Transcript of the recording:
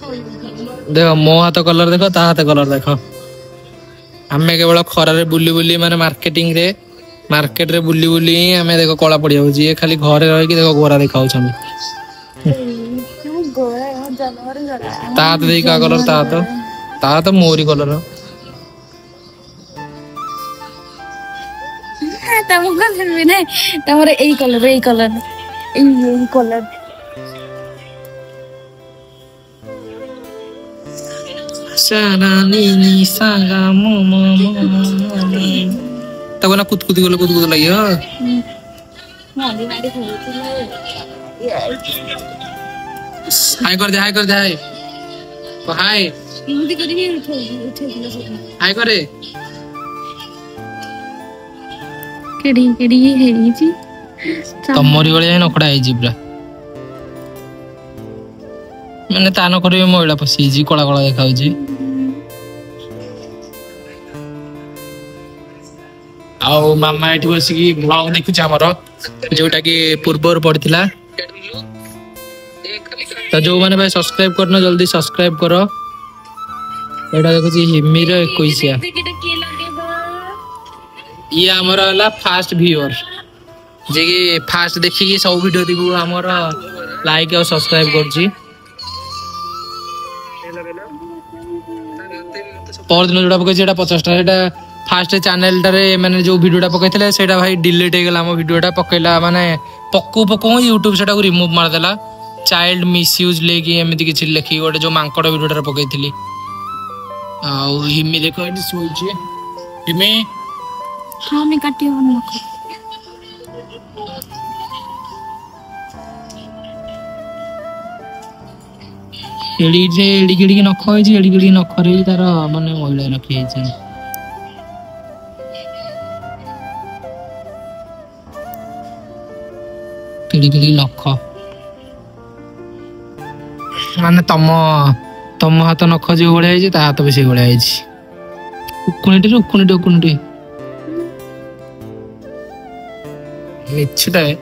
देख मो हाथ कलर देख ता हाथ कलर देख आमे केवल खरारे बुली बुली माने मार्केट रे बुली बुली आमे देखो कला पड़ी जाउची ये खाली घरे रह के देखो गोरा देखाउ छमी ता हाथ देख का कलर ता तो मोरी कलर तमको कलर भी नहीं तमरे ए कलर सारा नी सागा मो तब ना कुद लगी हो हाय कर दे हाय तो हाय हाय करे केडी हेरी जी तमरी गळे नखडा है जिब्रा मैंने तान करे महिला पसी जी कला कला देखाउ जी आउ मामा एठी बसी की ब्लॉग देखु छ हमर जोटा की पूर्वर पड़थिला तो जो माने भाई सब्सक्राइब करना जल्दी सब्सक्राइब करो एटा देखु छी हिमीर 21 ये हमर हला फास्ट व्यूअर जे की फास्ट देखि की सब वीडियो दिगु हमर लाइक और सब्सक्राइब करछि पर दिन जोड़ा पकई जेटा 50 टा एटा फास्ट चैनल टारे माने जो वीडियोटा पकईथिले सेटा भाई डिलीट हे गेला हम वीडियोटा पकईला माने पक्कू YouTube सेटा को रिमूव मार देला चाइल्ड मिसयूज लेकी एमिति किछि लेखि गोटे जो मांकड़ वीडियोटा पकईथिली आ हिमी देखो एटी सोइछि हिमी हां मैं काटियो मको एडी नख होइछि एडी नख रे तार माने महिला रखि छै एडी नख माने तम हाथ नख जो भले है ता हाथ भी से भले है उकुनिटे मिछटा है